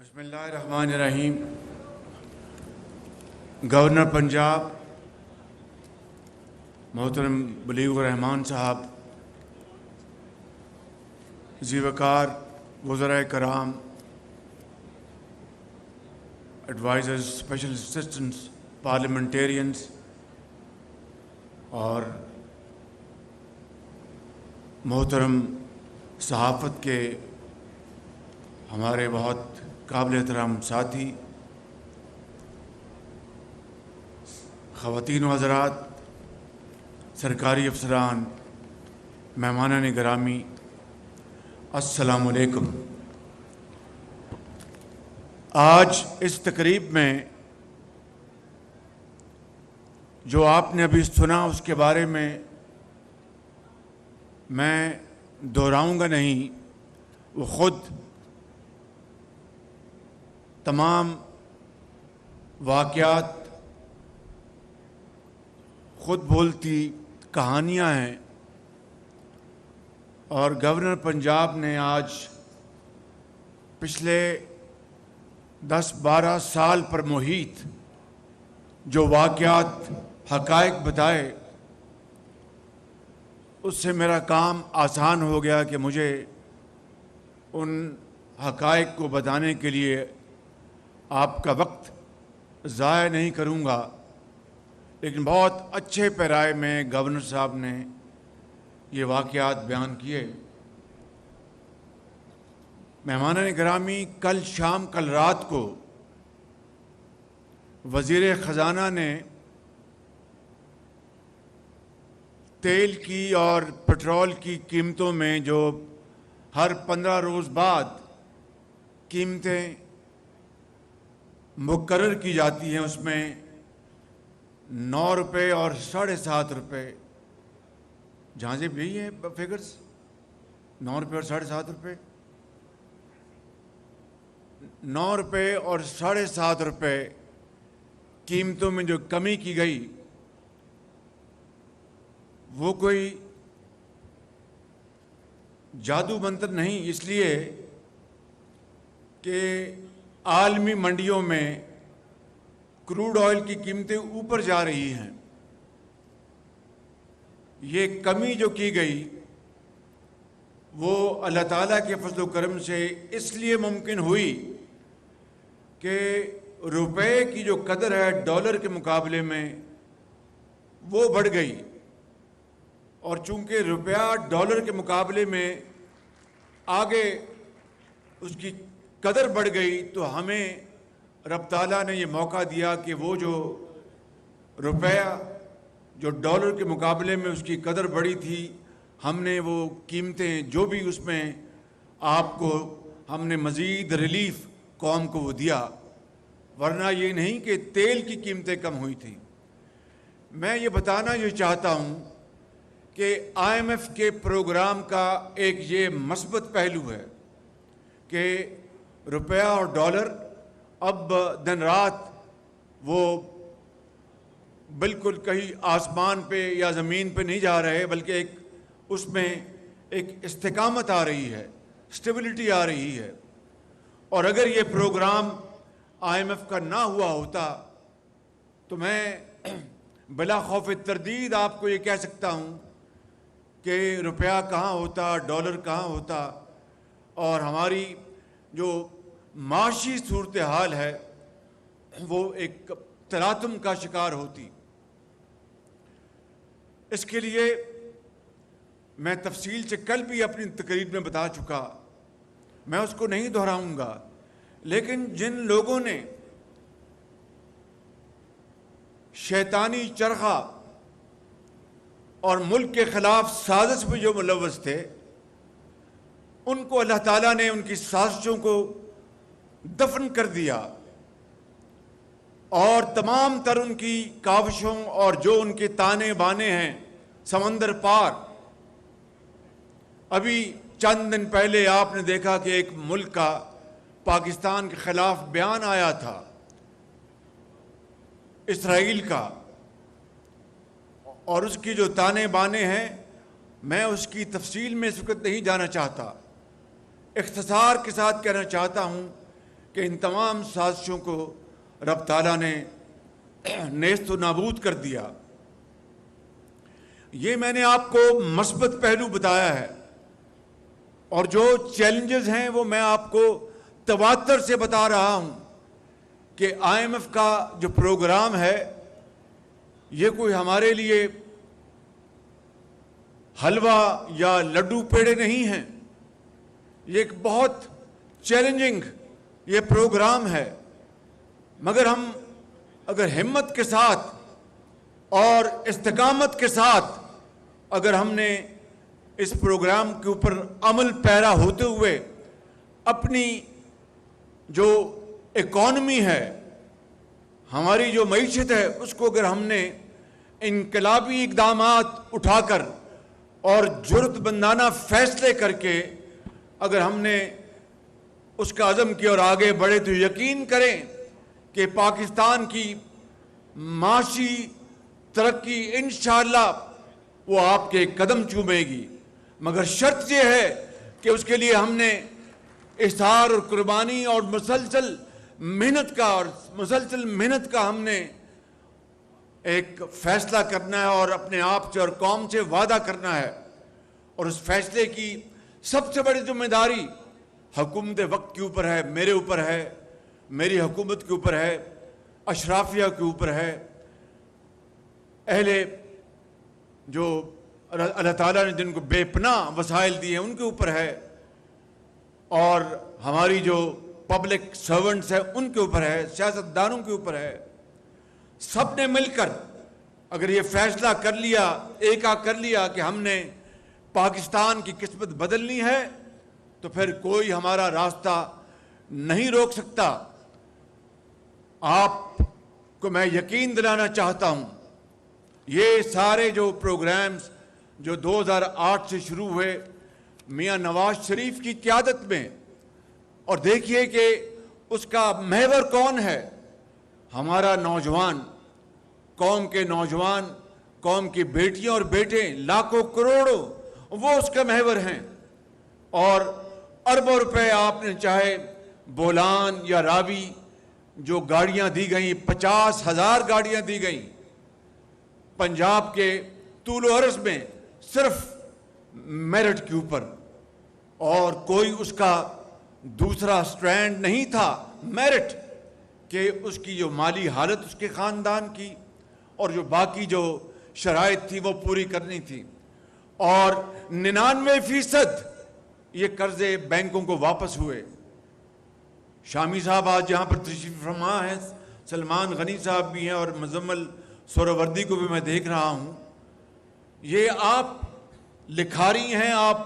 بسم اللہ الرحمن الرحیم۔ گورنر پنجاب محترم بلیغ الرحمان صاحب، ذی وقار وزراء کرام، ایڈوائزرز، اسپیشل اسسٹنٹس، پارلیمنٹیرینز اور محترم صحافت کے ہمارے بہت قابل احترام ساتھی، خواتین و حضرات، سرکاری افسران، مہمانان گرامی، السلام علیکم۔ آج اس تقریب میں جو آپ نے ابھی سنا اس کے بارے میں دہراؤں گا نہیں، وہ خود تمام واقعات خود بولتی کہانیاں ہیں، اور گورنر پنجاب نے آج پچھلے 10-12 سال پر محیط جو واقعات، حقائق بتائے، اس سے میرا کام آسان ہو گیا کہ مجھے ان حقائق کو بتانے کے لیے آپ کا وقت ضائع نہیں کروں گا، لیکن بہت اچھے پیرائے میں گورنر صاحب نے یہ واقعات بیان کیے۔ مہمانان گرامی، کل رات کو وزیر خزانہ نے تیل کی اور پٹرول کی قیمتوں میں جو ہر 15 روز بعد قیمتیں مقرر کی جاتی ہیں، اس میں 9 روپے اور 7.5 روپے، جہاں سے یہی ہیں فگرز، 9 روپے اور 7.5 روپے، 9 روپے اور 7.5 روپے قیمتوں میں جو کمی کی گئی، وہ کوئی جادو منتر نہیں، اس لیے کہ عالمی منڈیوں میں کروڈ آئل کی قیمتیں اوپر جا رہی ہیں۔ یہ کمی جو کی گئی وہ اللہ تعالیٰ کے فضل و کرم سے اس لیے ممکن ہوئی کہ روپے کی جو قدر ہے ڈالر کے مقابلے میں وہ بڑھ گئی، اور چونکہ روپیہ ڈالر کے مقابلے میں آگے اس کی قدر بڑھ گئی، تو ہمیں رب تعالیٰ نے یہ موقع دیا کہ وہ جو روپیہ جو ڈالر کے مقابلے میں اس کی قدر بڑھی تھی، ہم نے وہ قیمتیں جو بھی اس میں آپ کو ہم نے مزید ریلیف قوم کو وہ دیا، ورنہ یہ نہیں کہ تیل کی قیمتیں کم ہوئی تھیں۔ میں یہ بتانا یہ چاہتا ہوں کہ IMF کے پروگرام کا ایک یہ مثبت پہلو ہے کہ روپیہ اور ڈالر اب دن رات وہ بالکل کہیں آسمان پہ یا زمین پہ نہیں جا رہے، بلکہ اس میں ایک استقامت آ رہی ہے، سٹیبلٹی آ رہی ہے۔ اور اگر یہ پروگرام IMF کا نہ ہوا ہوتا تو میں بلا خوف تردید آپ کو یہ کہہ سکتا ہوں کہ روپیہ کہاں ہوتا، ڈالر کہاں ہوتا، اور ہماری جو معاشی صورتحال ہے وہ ایک تلاطم کا شکار ہوتی۔ اس کے لیے میں تفصیل سے کل بھی اپنی تقریر میں بتا چکا، میں اس کو نہیں دہراؤں گا، لیکن جن لوگوں نے شیطانی چرخہ اور ملک کے خلاف سازش میں جو ملوث تھے، ان کو اللہ تعالیٰ نے ان کی سازشوں کو دفن کر دیا، اور تمام تر ان کی کاوشوں اور جو ان کے تانے بانے ہیں سمندر پار۔ ابھی چند دن پہلے آپ نے دیکھا کہ ایک ملک کا پاکستان کے خلاف بیان آیا تھا، اسرائیل کا، اور اس کی جو تانے بانے ہیں، میں اس کی تفصیل میں اس وقت نہیں جانا چاہتا، اختصار کے ساتھ کہنا چاہتا ہوں کہ ان تمام سازشوں کو رب تعالیٰ نے نیست و نابود کر دیا. یہ میں نے آپ کو مثبت پہلو بتایا ہے، اور جو چیلنجز ہیں وہ میں آپ کو تواتر سے بتا رہا ہوں کہ IMF کا جو پروگرام ہے یہ کوئی ہمارے لیے حلوہ یا لڈو پیڑے نہیں ہیں. یہ ایک بہت چیلنجنگ یہ پروگرام ہے، مگر ہم اگر ہمت کے ساتھ اور استقامت کے ساتھ اگر ہم نے اس پروگرام کے اوپر عمل پیرا ہوتے ہوئے اپنی جو اکانومی ہے، ہماری جو معیشت ہے، اس کو اگر ہم نے انقلابی اقدامات اٹھا کر اور جرأت مندانہ فیصلے کر کے اگر ہم نے اس کا عزم کیا اور آگے بڑھے، تو یقین کریں کہ پاکستان کی معاشی ترقی انشاءاللہ وہ آپ کے قدم چومے گی. مگر شرط یہ ہے کہ اس کے لیے ہم نے اصرار اور قربانی اور مسلسل محنت کا ہم نے ایک فیصلہ کرنا ہے اور اپنے آپ سے اور قوم سے وعدہ کرنا ہے. اور اس فیصلے کی سب سے بڑی ذمہ داری حکومت وقت کے اوپر ہے، میرے اوپر ہے، میری حکومت کے اوپر ہے، اشرافیہ کے اوپر ہے، اہل جو اللہ تعالیٰ نے جن کو بے پناہ وسائل دیے ان کے اوپر ہے، اور ہماری جو پبلک سرونٹس ہیں ان کے اوپر ہے، سیاستدانوں کے اوپر ہے. سب نے مل کر اگر یہ فیصلہ کر لیا، کر لیا کہ ہم نے پاکستان کی قسمت بدلنی ہے، تو پھر کوئی ہمارا راستہ نہیں روک سکتا. آپ کو میں یقین دلانا چاہتا ہوں، یہ سارے جو پروگرامز جو 2008 سے شروع ہوئے میاں نواز شریف کی قیادت میں، اور دیکھیے کہ اس کا محور کون ہے؟ ہمارا نوجوان، قوم کے نوجوان، قوم کی بیٹیاں اور بیٹے لاکھوں کروڑوں وہ اس کا محور ہیں. اور اربوں روپے آپ نے چاہے بولان یا راوی جو گاڑیاں دی گئیں، 50,000 گاڑیاں دی گئیں پنجاب کے طول و عرض میں صرف میرٹ کے اوپر، اور کوئی اس کا دوسرا سٹرینڈ نہیں تھا میرٹ، کہ اس کی جو مالی حالت اس کے خاندان کی اور جو باقی جو شرائط تھی وہ پوری کرنی تھی. اور 99% یہ قرضے بینکوں کو واپس ہوئے. شامی صاحب آج یہاں پر تشریف فرما ہیں، سلمان غنی صاحب بھی ہیں، اور مزمل سہروردی کو بھی میں دیکھ رہا ہوں. یہ آپ لکھاری ہیں، آپ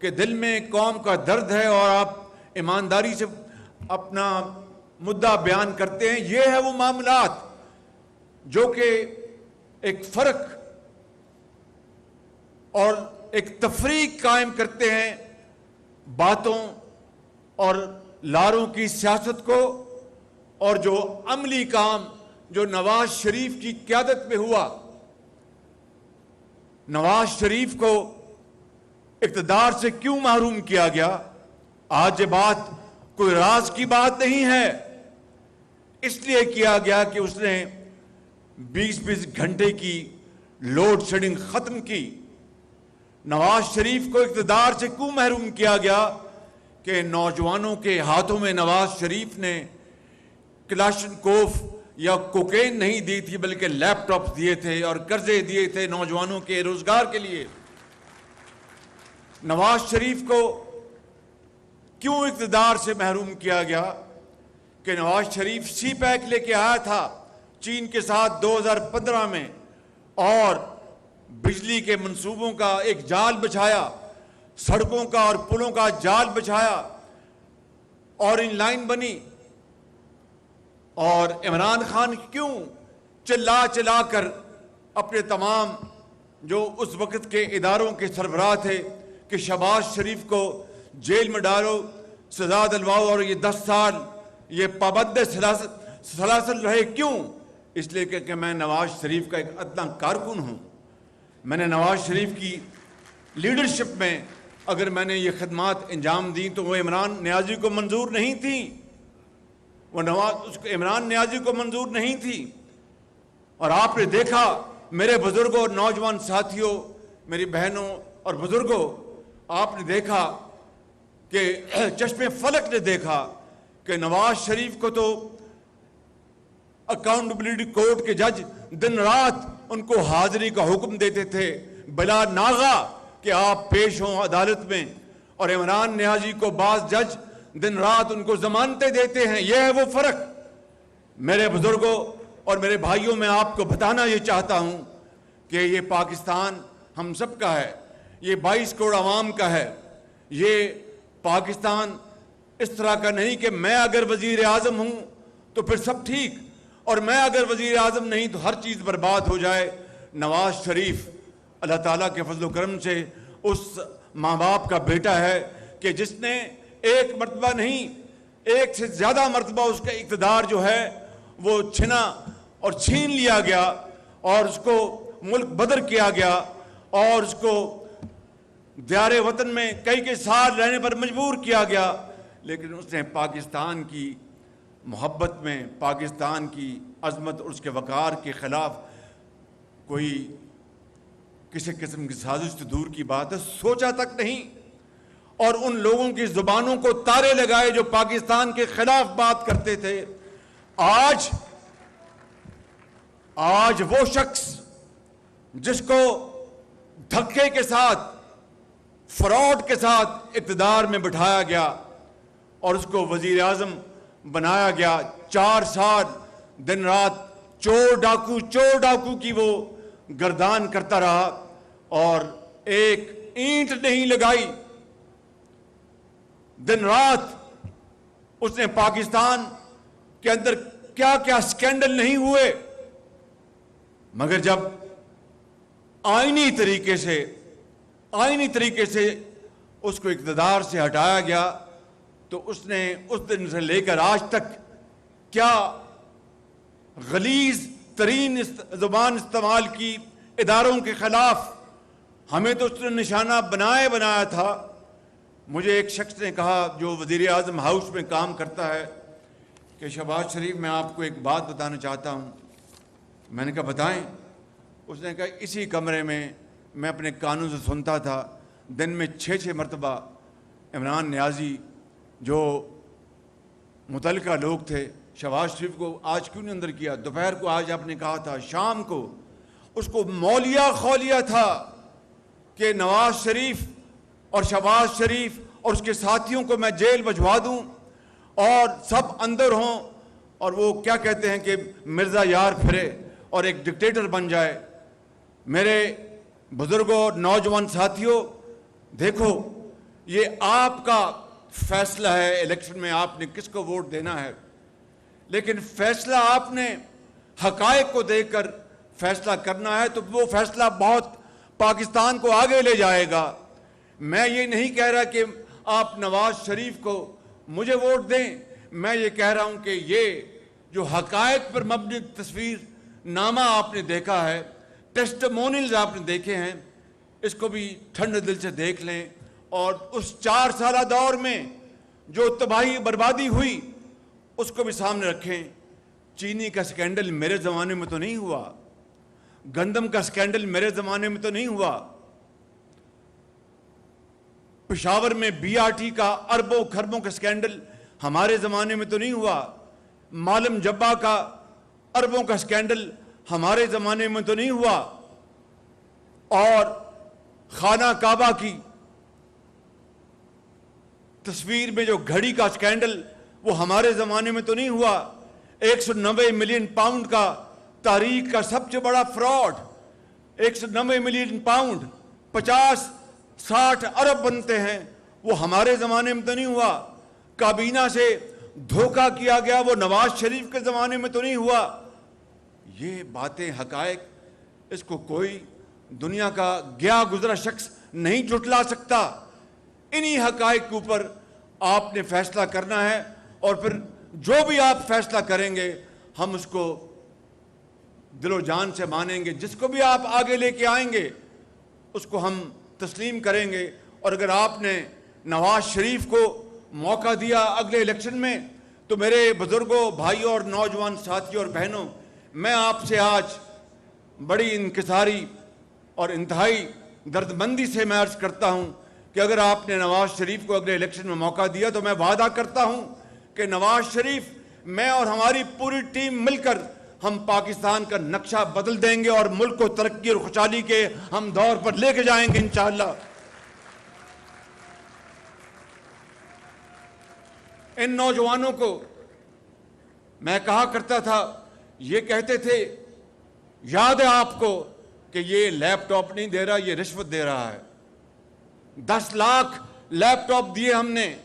کے دل میں قوم کا درد ہے اور آپ ایمانداری سے اپنا مدعا بیان کرتے ہیں. یہ ہے وہ معاملات جو کہ ایک فرق اور ایک تفریق قائم کرتے ہیں باتوں اور لاروں کی سیاست کو، اور جو عملی کام جو نواز شریف کی قیادت میں ہوا. نواز شریف کو اقتدار سے کیوں محروم کیا گیا؟ آج یہ بات کوئی راز کی بات نہیں ہے. اس لیے کیا گیا کہ اس نے 20 گھنٹے کی لوڈ شیڈنگ ختم کی. نواز شریف کو اقتدار سے کیوں محروم کیا گیا؟ کہ نوجوانوں کے ہاتھوں میں نواز شریف نے کلاشنکوف یا کوکین نہیں دی تھی، بلکہ لیپ ٹاپس دیے تھے اور قرضے دیے تھے نوجوانوں کے روزگار کے لیے. نواز شریف کو کیوں اقتدار سے محروم کیا گیا؟ کہ نواز شریف سی پیک لے کے آیا تھا چین کے ساتھ 2015 میں، اور بجلی کے منصوبوں کا ایک جال بچھایا، سڑکوں کا اور پلوں کا جال بچھایا، اور ان لائن بنی. اور عمران خان کیوں چلا کر اپنے تمام جو اس وقت کے اداروں کے سربراہ تھے کہ شہباز شریف کو جیل میں ڈالو، سزا دلواؤ، اور یہ 10 سال یہ پابند سلاسل رہے؟ کیوں؟ اس لیے کہ میں نواز شریف کا ایک ادنا کارکن ہوں. میں نے نواز شریف کی لیڈرشپ میں اگر میں نے یہ خدمات انجام دیں تو وہ عمران نیازی کو منظور نہیں تھیں. وہ اس کو عمران نیازی کو منظور نہیں تھی. اور آپ نے دیکھا میرے بزرگوں، نوجوان ساتھیوں، میری بہنوں اور بزرگوں، آپ نے دیکھا کہ چشم فلک نے دیکھا کہ نواز شریف کو تو اکاؤنٹیبلٹی کورٹ کے جج دن رات ان کو حاضری کا حکم دیتے تھے بلا ناغہ کہ آپ پیش ہوں عدالت میں، اور عمران نیازی کو بعض جج دن رات ان کو ضمانتیں دیتے ہیں. یہ ہے وہ فرق. میرے بزرگوں اور میرے بھائیوں، میں آپ کو بتانا یہ چاہتا ہوں کہ یہ پاکستان ہم سب کا ہے، یہ 22 کروڑ عوام کا ہے. یہ پاکستان اس طرح کا نہیں کہ میں اگر وزیر اعظم ہوں تو پھر سب ٹھیک، اور میں اگر وزیر اعظم نہیں تو ہر چیز برباد ہو جائے. نواز شریف اللہ تعالیٰ کے فضل و کرم سے اس ماں باپ کا بیٹا ہے کہ جس نے ایک مرتبہ نہیں، ایک سے زیادہ مرتبہ اس کا اقتدار جو ہے وہ چھنا اور چھین لیا گیا، اور اس کو ملک بدر کیا گیا، اور اس کو دیار وطن میں کئی سال رہنے پر مجبور کیا گیا. لیکن اس نے پاکستان کی محبت میں، پاکستان کی عظمت اور اس کے وقار کے خلاف کوئی کسی قسم کی سازش تو دور کی بات ہے، سوچا تک نہیں. اور ان لوگوں کی زبانوں کو تارے لگائے جو پاکستان کے خلاف بات کرتے تھے. آج وہ شخص جس کو دھکے کے ساتھ، فراڈ کے ساتھ اقتدار میں بٹھایا گیا اور اس کو وزیر اعظم بنایا گیا، 4 سال دن رات چور ڈاکو کی وہ گردان کرتا رہا اور ایک اینٹ نہیں لگائی. دن رات اس نے پاکستان کے اندر کیا کیا سکینڈل نہیں ہوئے، مگر جب آئینی طریقے سے اس کو اقتدار سے ہٹایا گیا تو اس نے اس دن سے لے کر آج تک کیا غلیظ ترین زبان استعمال کی اداروں کے خلاف. ہمیں تو اس نے نشانہ بنایا تھا. مجھے ایک شخص نے کہا جو وزیر اعظم ہاؤس میں کام کرتا ہے کہ شہباز شریف میں آپ کو ایک بات بتانا چاہتا ہوں. میں نے کہا بتائیں. اس نے کہا اسی کمرے میں میں اپنے کانوں سے سنتا تھا دن میں 6 مرتبہ عمران نیازی جو متعلقہ لوگ تھے، شہباز شریف کو آج کیوں نہیں اندر کیا، دوپہر کو آج آپ نے کہا تھا، شام کو اس کو مولیا خولیا تھا کہ نواز شریف اور شہباز شریف اور اس کے ساتھیوں کو میں جیل بھجوا دوں اور سب اندر ہوں اور وہ کیا کہتے ہیں کہ مرزا یار پھرے اور ایک ڈکٹیٹر بن جائے. میرے بزرگوں، نوجوان ساتھیوں، دیکھو یہ آپ کا فیصلہ ہے الیکشن میں آپ نے کس کو ووٹ دینا ہے، لیکن فیصلہ آپ نے حقائق کو دیکھ کر فیصلہ کرنا ہے تو وہ فیصلہ بہت پاکستان کو آگے لے جائے گا. میں یہ نہیں کہہ رہا کہ آپ نواز شریف کو مجھے ووٹ دیں، میں یہ کہہ رہا ہوں کہ یہ جو حقائق پر مبنی تصویر نامہ آپ نے دیکھا ہے، ٹیسٹمونیلز آپ نے دیکھے ہیں، اس کو بھی ٹھنڈے دل سے دیکھ لیں اور اس 4 سالہ دور میں جو تباہی بربادی ہوئی اس کو بھی سامنے رکھیں. چینی کا سکینڈل میرے زمانے میں تو نہیں ہوا، گندم کا سکینڈل میرے زمانے میں تو نہیں ہوا، پشاور میں BRT کا اربوں خربوں کا سکینڈل ہمارے زمانے میں تو نہیں ہوا، معلم جبہ کا اربوں کا سکینڈل ہمارے زمانے میں تو نہیں ہوا، اور خانہ کعبہ کی تصویر میں جو گھڑی کا سکینڈل وہ ہمارے زمانے میں تو نہیں ہوا. 190 ملین پاؤنڈ کا تاریخ کا سب سے بڑا فراڈ، 190 ملین پاؤنڈ 50-60 ارب بنتے ہیں، وہ ہمارے زمانے میں تو نہیں ہوا. کابینہ سے دھوکہ کیا گیا، وہ نواز شریف کے زمانے میں تو نہیں ہوا. یہ باتیں حقائق، اس کو کوئی دنیا کا گیا گزرا شخص نہیں جھٹلا سکتا. انہی حقائق کے اوپر آپ نے فیصلہ کرنا ہے اور پھر جو بھی آپ فیصلہ کریں گے ہم اس کو دل و جان سے مانیں گے. جس کو بھی آپ آگے لے کے آئیں گے اس کو ہم تسلیم کریں گے. اور اگر آپ نے نواز شریف کو موقع دیا اگلے الیکشن میں تو میرے بزرگوں، بھائیوں اور نوجوان ساتھیوں اور بہنوں، میں آپ سے آج بڑی انکساری اور انتہائی دردمندی سے میں عرض کرتا ہوں کہ اگر آپ نے نواز شریف کو اگلے الیکشن میں موقع دیا تو میں وعدہ کرتا ہوں کہ نواز شریف، میں اور ہماری پوری ٹیم مل کر ہم پاکستان کا نقشہ بدل دیں گے اور ملک کو ترقی اور خوشحالی کے ہم دور پر لے کے جائیں گے انشاءاللہ۔ ان نوجوانوں کو میں کہا کرتا تھا، یہ کہتے تھے، یاد ہے آپ کو کہ یہ لیپ ٹاپ نہیں دے رہا، یہ رشوت دے رہا ہے۔ 10 لاکھ لیپ ٹاپ دیے ہم نے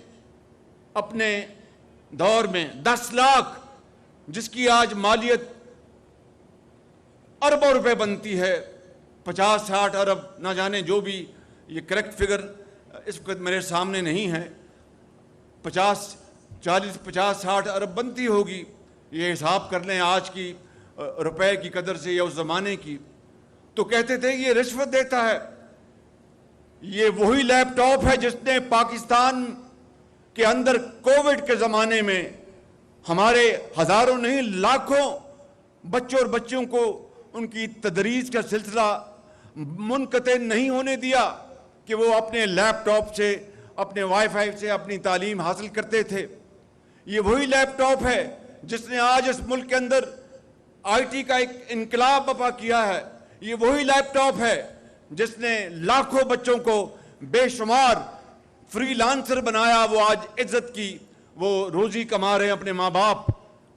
اپنے دور میں، 10 لاکھ، جس کی آج مالیت اربوں روپے بنتی ہے، 50-60 ارب، نہ جانے جو بھی، یہ کریکٹ فگر اس وقت میرے سامنے نہیں ہے، 50-60 ارب بنتی ہوگی، یہ حساب کر لیں آج کی روپے کی قدر سے یا اس زمانے کی۔ تو کہتے تھے یہ رشوت دیتا ہے۔ یہ وہی لیپ ٹاپ ہے جس نے پاکستان کے اندر کووڈ کے زمانے میں ہمارے ہزاروں نہیں لاکھوں بچوں اور بچیوں کو ان کی تدریس کا سلسلہ منقطع نہیں ہونے دیا کہ وہ اپنے لیپ ٹاپ سے، اپنے وائی فائی سے اپنی تعلیم حاصل کرتے تھے۔ یہ وہی لیپ ٹاپ ہے جس نے آج اس ملک کے اندر آئی ٹی کا ایک انقلاب برپا کیا ہے۔ یہ وہی لیپ ٹاپ ہے جس نے لاکھوں بچوں کو بے شمار فری لانسر بنایا، وہ آج عزت کی وہ روزی کما رہے ہیں، اپنے ماں باپ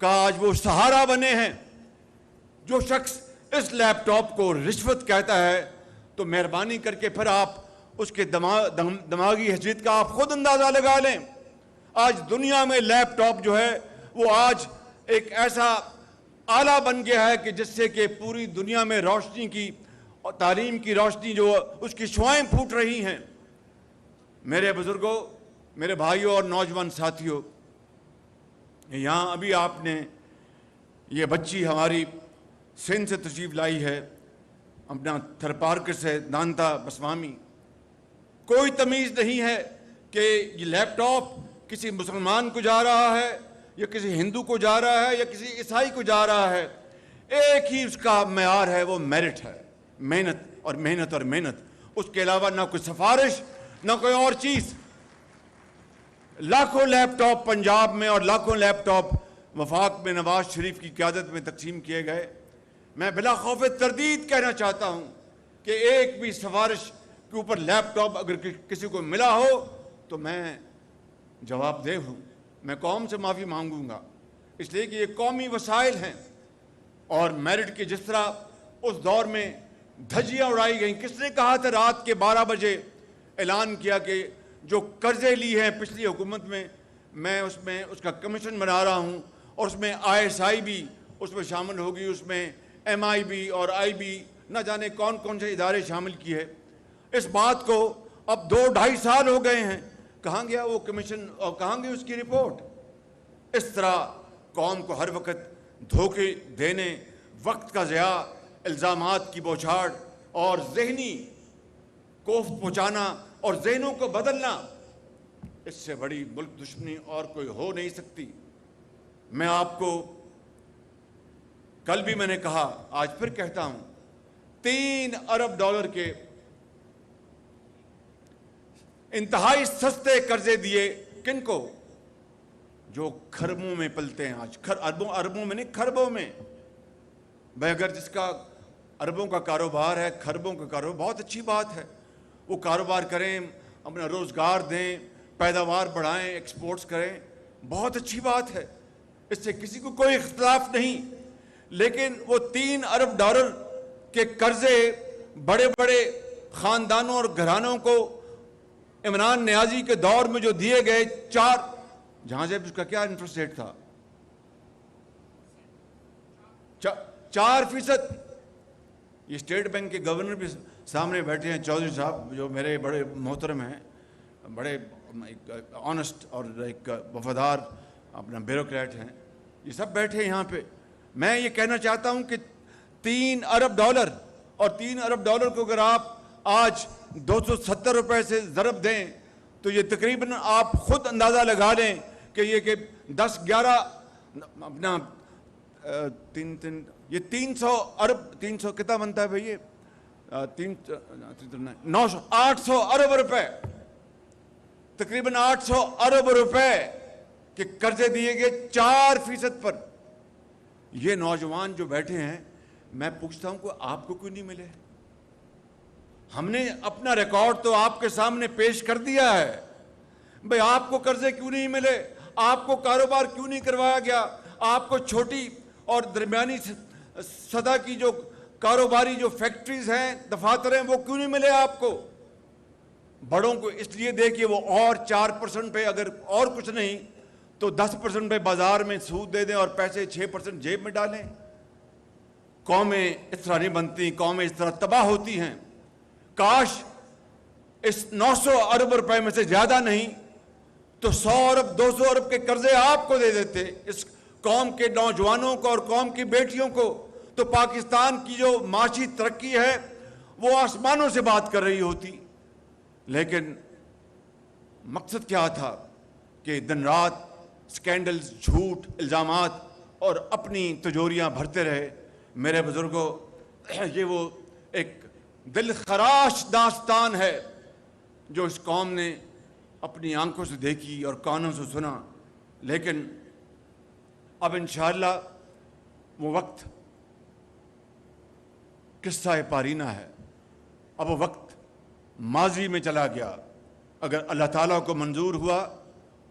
کا آج وہ سہارا بنے ہیں۔ جو شخص اس لیپ ٹاپ کو رشوت کہتا ہے تو مہربانی کر کے پھر آپ اس کے دماغی حیثیت کا آپ خود اندازہ لگا لیں۔ آج دنیا میں لیپ ٹاپ جو ہے وہ آج ایک ایسا آلہ بن گیا ہے کہ جس سے کہ پوری دنیا میں روشنی کی اور تعلیم کی روشنی جو اس کی شعائیں پھوٹ رہی ہیں۔ میرے بزرگوں، میرے بھائیوں اور نوجوان ساتھیوں، یہاں ابھی آپ نے یہ بچی ہماری سندھ سے تشریف لائی ہے، اپنا تھرپارکر سے دانتا بسوامی۔ کوئی تمیز نہیں ہے کہ یہ لیپ ٹاپ کسی مسلمان کو جا رہا ہے یا کسی ہندو کو جا رہا ہے یا کسی عیسائی کو جا رہا ہے۔ ایک ہی اس کا معیار ہے، وہ میرٹ ہے، محنت اور محنت اور محنت، اس کے علاوہ نہ کوئی سفارش نہ کوئی اور چیز۔ لاکھوں لیپ ٹاپ پنجاب میں اور لاکھوں لیپ ٹاپ وفاق میں نواز شریف کی قیادت میں تقسیم کیے گئے۔ میں بلا خوف تردید کہنا چاہتا ہوں کہ ایک بھی سفارش کے اوپر لیپ ٹاپ اگر کسی کو ملا ہو تو میں جواب دہ ہوں، میں قوم سے معافی مانگوں گا، اس لیے کہ یہ قومی وسائل ہیں۔ اور میرٹ کی جس طرح اس دور میں دھجیاں اڑائی گئیں، کس نے کہا تھا رات کے 12 بجے اعلان کیا کہ جو قرضے لی ہیں پچھلی حکومت میں اس کا کمیشن بنا رہا ہوں، اور اس میں ISI بھی اس میں شامل ہوگی، اس میں MIB اور IB، نہ جانے کون کون سے ادارے شامل کیے۔ اس بات کو اب 2-2.5 سال ہو گئے ہیں، کہاں گیا وہ کمیشن اور کہاں گئی اس کی رپورٹ؟ اس طرح قوم کو ہر وقت دھوکے دینے، وقت کا ضیاع، الزامات کی بوچھاڑ اور ذہنی کوفت پہنچانا اور ذہنوں کو بدلنا، اس سے بڑی ملک دشمنی اور کوئی ہو نہیں سکتی۔ میں آپ کو کل بھی میں نے کہا، آج پھر کہتا ہوں، $3 ارب کے انتہائی سستے قرضے دیے کن کو؟ جو کھربوں میں پلتے ہیں آج، اربوں میں نہیں، کھربوں میں۔ بھائی اگر جس کا اربوں کا کاروبار ہے، کھربوں کا کاروبار، بہت اچھی بات ہے، وہ کاروبار کریں، اپنا روزگار دیں، پیداوار بڑھائیں، ایکسپورٹس کریں، بہت اچھی بات ہے، اس سے کسی کو کوئی اختلاف نہیں۔ لیکن وہ $3 ارب کے قرضے بڑے بڑے خاندانوں اور گھرانوں کو عمران نیازی کے دور میں جو دیے گئے، جہاں سے اس کا کیا انٹرسٹ ریٹ تھا؟ 4%۔ یہ اسٹیٹ بینک کے گورنر بھی سامنے بیٹھے ہیں، چودھری صاحب، جو میرے بڑے محترم ہیں، بڑے آنسٹ اور ایک وفادار اپنا بیوروکریٹ ہیں، یہ سب بیٹھے یہاں پہ۔ میں یہ کہنا چاہتا ہوں کہ $3 ارب اور $3 ارب کو اگر آپ آج 270 روپے سے ضرب دیں تو یہ تقریباً آپ خود اندازہ لگا لیں کہ یہ کہ 10-11 اپنا یہ 300 ارب 300 کتنا بنتا ہے بھائی؟ 800 ارب روپے، تقریباً 800 ارب روپے کے قرضے دیے گئے 4% پر۔ یہ نوجوان جو بیٹھے ہیں، میں پوچھتا ہوں کہ آپ کو کیوں نہیں ملے؟ ہم نے اپنا ریکارڈ تو آپ کے سامنے پیش کر دیا ہے بھئی، آپ کو قرضے کیوں نہیں ملے؟ آپ کو کاروبار کیوں نہیں کروایا گیا؟ آپ کو چھوٹی اور درمیانی سطح کی جو کاروباری جو فیکٹریز ہیں، دفاتر ہیں، وہ کیوں نہیں ملے آپ کو؟ بڑوں کو اس لیے دے کہ وہ اور 4% پہ، اگر اور کچھ نہیں تو 10% پہ بازار میں سود دے دیں اور پیسے 6% جیب میں ڈالیں۔ قومیں اس طرح نہیں بنتی، قومیں اس طرح تباہ ہوتی ہیں۔ کاش اس 900 ارب روپے میں سے زیادہ نہیں تو 100 ارب 200 ارب کے قرضے آپ کو دے دیتے، اس قوم کے نوجوانوں کو اور قوم کی بیٹیوں کو، تو پاکستان کی جو معاشی ترقی ہے وہ آسمانوں سے بات کر رہی ہوتی۔ لیکن مقصد کیا تھا کہ دن رات سکینڈلز، جھوٹ، الزامات اور اپنی تجوریاں بھرتے رہے۔ میرے بزرگوں، یہ وہ ایک دل خراش داستان ہے جو اس قوم نے اپنی آنکھوں سے دیکھی اور کانوں سے سنا، لیکن اب انشاءاللہ وہ وقت قصہ پارینہ ہے، اب وہ وقت ماضی میں چلا گیا۔ اگر اللہ تعالیٰ کو منظور ہوا،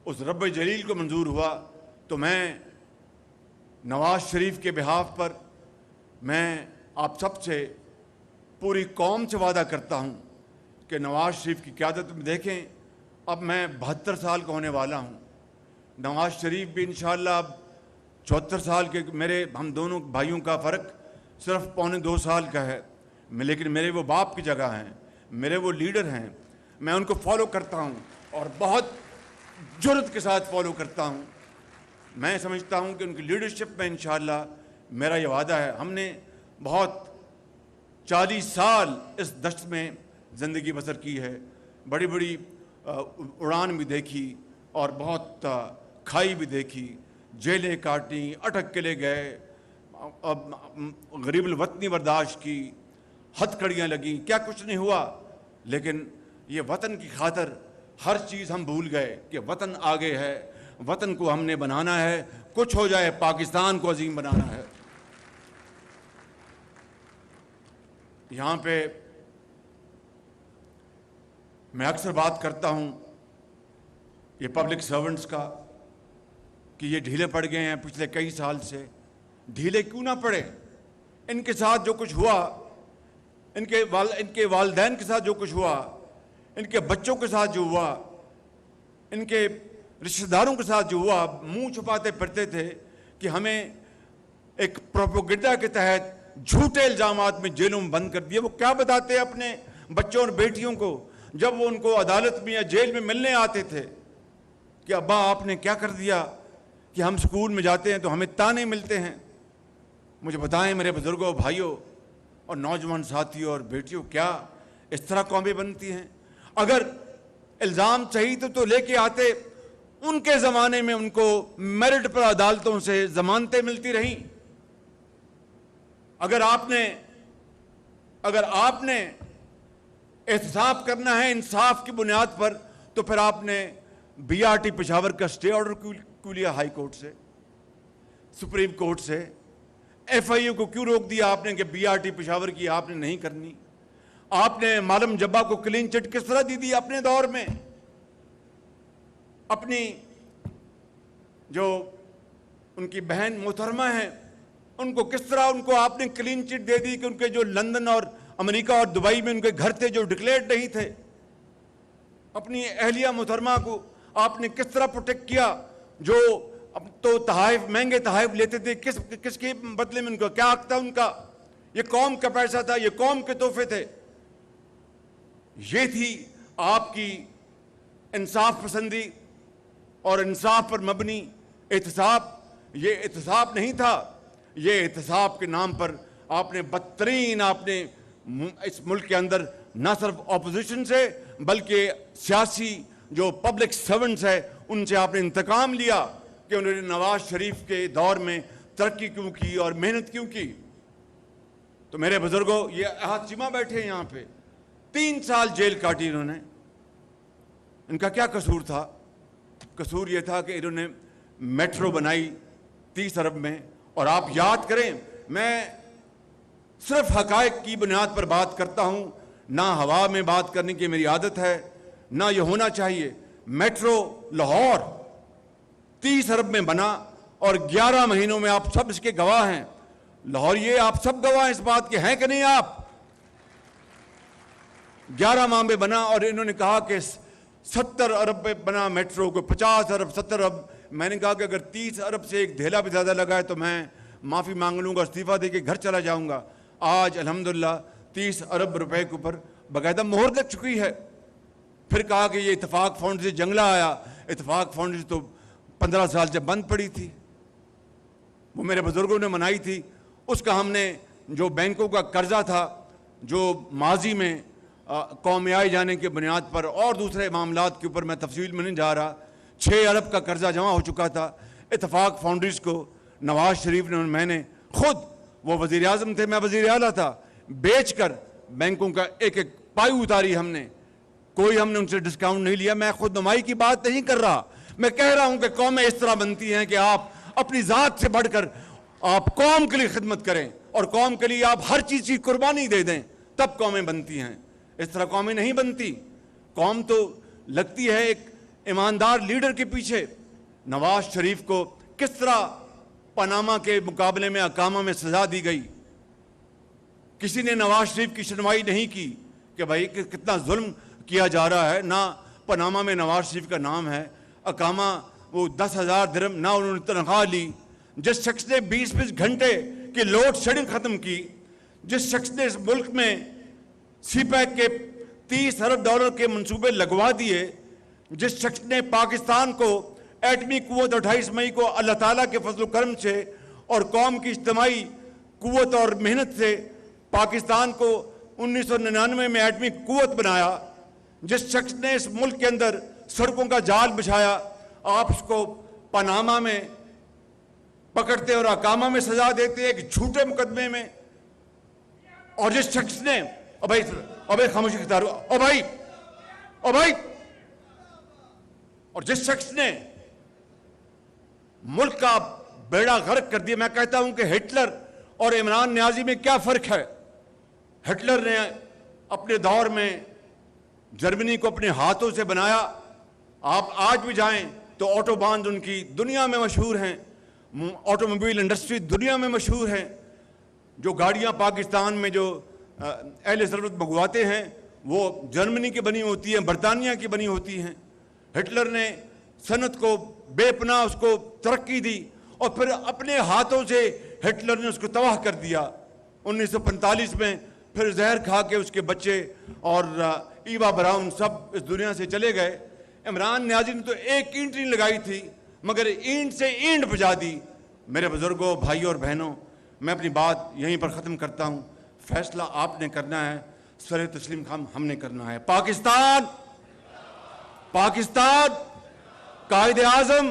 اس رب جلیل کو منظور ہوا، تو میں نواز شریف کے بہاف پر میں آپ سب سے، پوری قوم سے وعدہ کرتا ہوں کہ نواز شریف کی قیادت میں دیکھیں، اب میں 72 سال کا ہونے والا ہوں، نواز شریف بھی انشاءاللہ اب 74 سال کے، ہم دونوں بھائیوں کا فرق صرف 1.25 سال کا ہے، لیکن میرے وہ باپ کی جگہ ہیں، میرے وہ لیڈر ہیں، میں ان کو فالو کرتا ہوں اور بہت جرأت کے ساتھ فالو کرتا ہوں۔ میں سمجھتا ہوں کہ ان کی لیڈرشپ میں انشاءاللہ میرا یہ وعدہ ہے۔ ہم نے بہت 40 سال اس دشت میں زندگی بسر کی ہے، بڑی بڑی اڑان بھی دیکھی اور بہت کھائی بھی دیکھی، جیلیں کاٹیں، اٹک کے لے گئے، غریب الوطنی برداشت کی، ہتھ کڑیاں لگیں، کیا کچھ نہیں ہوا، لیکن یہ وطن کی خاطر ہر چیز ہم بھول گئے کہ وطن آگے ہے، وطن کو ہم نے بنانا ہے، کچھ ہو جائے پاکستان کو عظیم بنانا ہے۔ یہاں پہ میں اکثر بات کرتا ہوں یہ پبلک سرونٹس کا کہ یہ ڈھیلے پڑ گئے ہیں پچھلے کئی سال سے۔ ڈھیلے کیوں نہ پڑے؟ ان کے ساتھ جو کچھ ہوا، ان کے والدین کے ساتھ جو کچھ ہوا، ان کے بچوں کے ساتھ جو ہوا، ان کے رشتہ داروں کے ساتھ جو ہوا، منہ چھپاتے پھرتے تھے کہ ہمیں ایک پروپیگنڈا کے تحت جھوٹے الزامات میں جیلوں میں بند کر دیا۔ وہ کیا بتاتے ہیں اپنے بچوں اور بیٹیوں کو جب وہ ان کو عدالت میں یا جیل میں ملنے آتے تھے کہ ابا آپ نے کیا کر دیا کہ ہم سکول میں جاتے ہیں تو ہمیں تانے ملتے ہیں؟ مجھے بتائیں میرے بزرگوں، بھائیوں اور نوجوان ساتھیوں اور بیٹیوں، کیا اس طرح قومیں بنتی ہیں؟ اگر الزام صحیح تو لے کے آتے، ان کے زمانے میں ان کو میرٹ پر عدالتوں سے ضمانتیں ملتی رہیں۔ اگر آپ نے احتساب کرنا ہے انصاف کی بنیاد پر، تو پھر آپ نے BRT پشاور کا سٹے آرڈر کیوں لیا ہائی کورٹ سے، سپریم کورٹ سے؟ FIU کو کیوں روک دیا آپ نے کہ BRT پشاور کی آپ نے نہیں کرنی؟ آپ نے معلم جبا کو کلین چٹ کس طرح دی اپنے دور میں؟ اپنی جو ان کی بہن محترمہ ہیں ان کو کس طرح ان کو آپ نے کلین چٹ دے دی کہ ان کے جو لندن اور امریکہ اور دبئی میں ان کے گھر تھے جو ڈکلیئرڈ نہیں تھے؟ اپنی اہلیہ محترمہ کو آپ نے کس طرح پروٹیکٹ کیا جو اب تو تحائف، مہنگے تحائف لیتے تھے، کس کے بدلے میں ان کا کیا حق تھا؟ ان کا یہ قوم کا پیسہ تھا، یہ قوم کے تحفے تھے۔ یہ تھی آپ کی انصاف پسندی اور انصاف پر مبنی احتساب۔ یہ احتساب نہیں تھا، یہ احتساب کے نام پر آپ نے بدترین، آپ نے اس ملک کے اندر نہ صرف اپوزیشن سے بلکہ سیاسی جو پبلک سرونٹس ہے ان سے آپ نے انتقام لیا کہ انہوں نے نواز شریف کے دور میں ترقی کیوں کی اور محنت کیوں کی. تو میرے بزرگوں، یہ ہاتھیما بیٹھے ہیں یہاں پہ، 3 سال جیل کاٹی انہوں نے. ان کا کیا قصور تھا؟ قصور یہ تھا کہ انہوں نے میٹرو بنائی 30 ارب میں. اور آپ یاد کریں، میں صرف حقائق کی بنیاد پر بات کرتا ہوں، نہ ہوا میں بات کرنے کی میری عادت ہے، نہ یہ ہونا چاہیے. میٹرو لاہور 30 ارب میں بنا اور 11 مہینوں میں آپ سب اس کے گواہ ہیں. لاہور، یہ آپ سب گواہ اس بات کے ہیں کہ نہیں؟ آپ 11 ماہ میں بنا اور انہوں نے کہا کہ 70 ارب پہ بنا میٹرو کو، 50 ارب 70 ارب. میں نے کہا کہ اگر 30 ارب سے ایک دھیلا بھی زیادہ لگا ہے تو میں معافی مانگ لوں گا، استعفیٰ دے کے گھر چلا جاؤں گا. آج الحمدللہ 30 ارب روپے کے اوپر باقاعدہ مہر لگ چکی ہے. پھر کہا کہ یہ اتفاق فنڈ سے جنگلہ آیا. اتفاق فنڈ تو 15 سال سے بند پڑی تھی، وہ میرے بزرگوں نے منائی تھی. اس کا ہم نے جو بینکوں کا قرضہ تھا، جو ماضی میں قومی آئے جانے کی بنیاد پر اور دوسرے معاملات کے اوپر میں تفصیل میں نہیں جا رہا، 6 ارب کا قرضہ جمع ہو چکا تھا. اتفاق فاؤنڈریز کو نواز شریف نے، میں نے خود، وہ وزیر اعظم تھے، میں وزیر اعلیٰ تھا، بیچ کر بینکوں کا ایک ایک پائی اتاری ہم نے. کوئی ہم نے ان سے ڈسکاؤنٹ نہیں لیا. میں خود نمائی کی بات نہیں کر رہا، میں کہہ رہا ہوں کہ قومیں اس طرح بنتی ہیں کہ آپ اپنی ذات سے بڑھ کر آپ قوم کے لیے خدمت کریں اور قوم کے لیے آپ ہر چیز کی قربانی دے دیں، تب قومیں بنتی ہیں. اس طرح قومیں نہیں بنتی. قوم تو لگتی ہے ایک ایماندار لیڈر کے پیچھے. نواز شریف کو کس طرح پاناما کے مقابلے میں اقامہ میں سزا دی گئی؟ کسی نے نواز شریف کی سنوائی نہیں کی کہ بھائی کتنا ظلم کیا جا رہا ہے. نہ پاناما میں نواز شریف کا نام ہے. اقامہ وہ 10,000 درہم نہ انہوں نے تنخواہ لی. جس شخص نے 20 گھنٹے کی لوڈ شیڈنگ ختم کی، جس شخص نے اس ملک میں سی پیک کے 30 ارب ڈالر کے منصوبے لگوا دیے، جس شخص نے پاکستان کو ایٹمی قوت 28 مئی کو اللہ تعالیٰ کے فضل و کرم سے اور قوم کی اجتماعی قوت اور محنت سے پاکستان کو 1999 میں ایٹمی قوت بنایا، جس شخص نے اس ملک کے اندر سڑکوں کا جال بچھایا، آپ اس کو پاناما میں پکڑتے اور اقامہ میں سزا دیتے ایک جھوٹے مقدمے میں. اور جس شخص نے خاموشی اختیار اور جس شخص نے ملک کا بیڑا غرق کر دیا. میں کہتا ہوں کہ ہٹلر اور عمران نیازی میں کیا فرق ہے؟ ہٹلر نے اپنے دور میں جرمنی کو اپنے ہاتھوں سے بنایا. آپ آج بھی جائیں تو آٹو بانز ان کی دنیا میں مشہور ہیں، آٹوموبائل انڈسٹری دنیا میں مشہور ہیں. جو گاڑیاں پاکستان میں جو اہل ضرورت منگواتے ہیں وہ جرمنی کی بنی ہوتی ہیں، برطانیہ کی بنی ہوتی ہیں. ہٹلر نے صنعت کو بے پناہ اس کو ترقی دی اور پھر اپنے ہاتھوں سے ہٹلر نے اس کو تباہ کر دیا. 1945 میں پھر زہر کھا کے اس کے بچے اور ایوا براؤن سب اس دنیا سے چلے گئے. عمران نیازی نے تو ایک اینٹ نہیں لگائی تھی مگر اینٹ سے اینٹ بجا دی. میرے بزرگوں، بھائیوں اور بہنوں، میں اپنی بات یہیں پر ختم کرتا ہوں. فیصلہ آپ نے کرنا ہے، سر تسلیم ہم نے کرنا ہے. پاکستان قائد اعظم